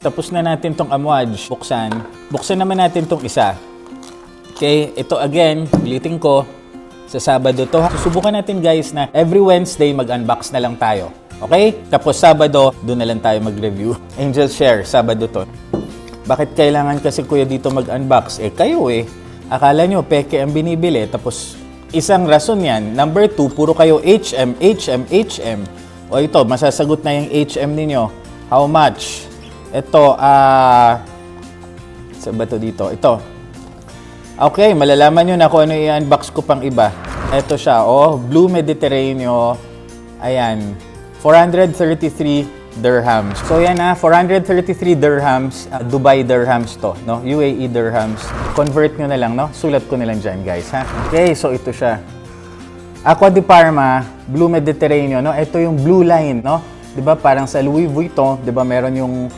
Tapos na natin tong Amouage. Buksan. Buksan naman natin tong isa. Okay, ito again, ulitin ko. Sa Sabado to. Susubukan natin guys na every Wednesday mag-unbox na lang tayo. Okay? Tapos Sabado, doon na lang tayo mag-review. Angel Share, Sabado to. Bakit kailangan kasi kuya dito mag-unbox? Kayo akala nyo peke ang binibili. Tapos isang rason yan. Number 2, puro kayo HM. O ito, masasagot na yung HM ninyo. How much? Ito, saan ba ito dito? Ito. Okay, malalaman nyo na kung ano i-unbox ko pang iba. Ito siya, Blue Mediterranean. Ayan, 433 dirhams. So yan 433 dirhams, Dubai dirhams to, no? UAE dirhams. Convert nyo na lang, no? Sulat ko na lang dyan, guys, ha? Okay, so ito siya. Aqua di Parma, Blue Mediterranean, no? Ito yung blue line, no? 'Di ba? Parang sa Louis Vuitton, 'di ba? Meron yung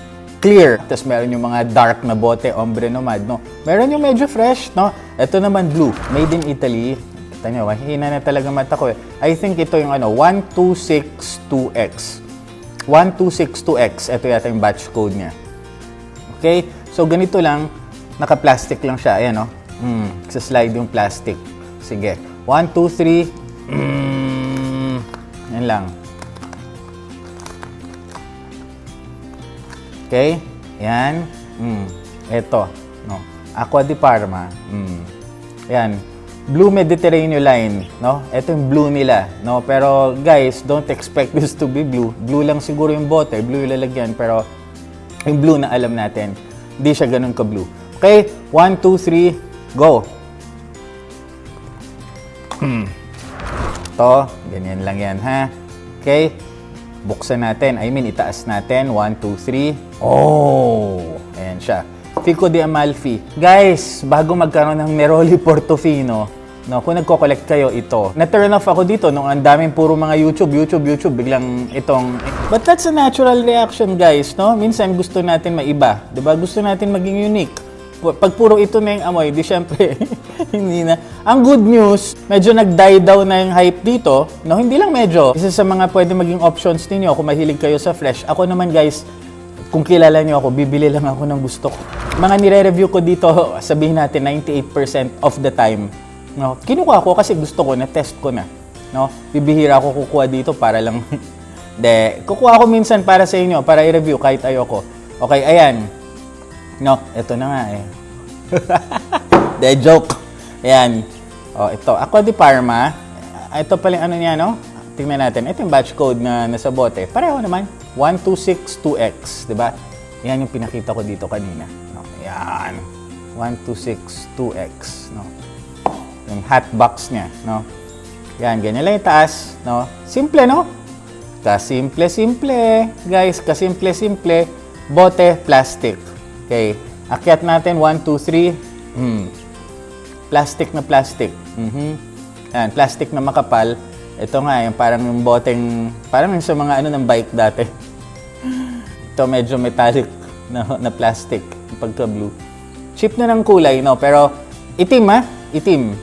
clear, tapos meron yung mga dark na bote, Ombre Nomad, no? Meron yung medyo fresh, no? Ito naman blue, made in Italy. Ito nyo, hihina na talaga mata ko I think ito yung 1262X. 1262X, ito yata yung batch code niya. Okay? So ganito lang, naka-plastic lang siya. Ayan, no? Sa slide yung plastic. Sige. 1, 2, 3. Yan lang. Okay? Yan. Ito. No? Aqua di Parma. Yan. Blue Mediterranean line. No? Ito yung blue nila. No? Pero guys, don't expect this to be blue. Blue lang siguro yung bote. Blue yung lalagyan. Pero yung blue na alam natin, hindi siya ganun ka-blue. Okay? 1, 2, 3. Go! Ito. Ganyan lang yan, ha? Okay? Buksan natin. Itaas natin. 1, 2, 3. Ayan siya. Fico di Amalfi. Guys, bago magkaroon ng Neroli Portofino, no, kung nagko-collect kayo, ito. Na-turn off ako dito nung ang daming puro mga YouTube. Biglang itong... But that's a natural reaction, guys, no? Minsan gusto natin maiba. Diba? Gusto natin maging unique. Pag puro ito na yung amoy, di syempre, hindi na. Ang good news, medyo nag-die down na yung hype dito. No, hindi lang medyo. Isa sa mga pwede maging options ninyo kung mahilig kayo sa fresh. Ako naman guys, kung kilala nyo ako, bibili lang ako ng gusto ko. Mga nire-review ko dito, sabihin natin 98% of the time. No, kinukuha ko kasi gusto ko, na-test ko na. No, bibihira ako kukuha dito para lang. Kukuha ko minsan para sa inyo, para i-review kahit ayoko. Okay, ayan. No, ito na nga joke. Ayan. Ito. Aqua di Parma. Ito pala yung ano niya, no? Tingnan natin. Ito yung batch code na nasa bote. Pareho naman. 1262X. Diba? Yan yung pinakita ko dito kanina. No? Ayan. 1262X. No? Yung hot box niya. No? Yan. Ganyan lang yung taas. No? Simple, no? Kasimple-simple. Guys, kasimple-simple. Bote, plastic. Okay. Akyat natin. 1, 2, 3. Plastic na plastic. Yan. Plastic na makapal. Ito nga, yung parang yung boteng, parang yung sa mga ng bike dati. Ito medyo metallic na plastic. Pagka-blue. Cheap na ng kulay, no? Pero itim, Itim.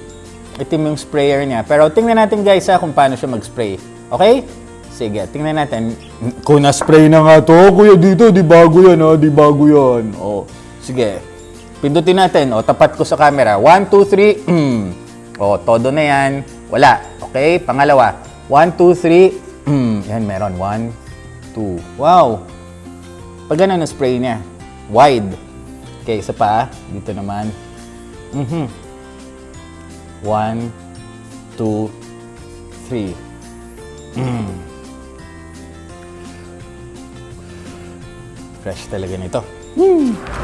Itim yung sprayer niya. Pero tingnan natin guys, kung paano siya mag-spray. Okay? Sige, tingnan natin. Kung na-spray na nga to, kuya dito, di bago yan, di bago yan. Sige. Pindutin natin. Tapat ko sa camera. 1, 2, 3. Todo na yan. Wala. Okay, pangalawa. 1, 2, 3. Yan, meron. 1, 2. Wow. Pag ganun ang spray niya. Wide. Okay, isa pa. Dito naman. 1, 2, 3. Fresh talaga nito.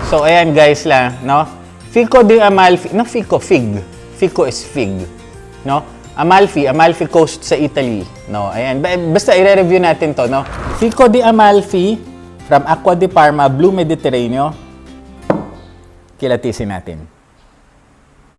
So, ayan guys lang, no? Fico di Amalfi. No, Fico, fig. Fico is fig. No? Amalfi Coast sa Italy. No, ayan. Basta i-review natin to, no? Fico di Amalfi from Aqua di Parma, Blue Mediterranean. Kilatisin natin.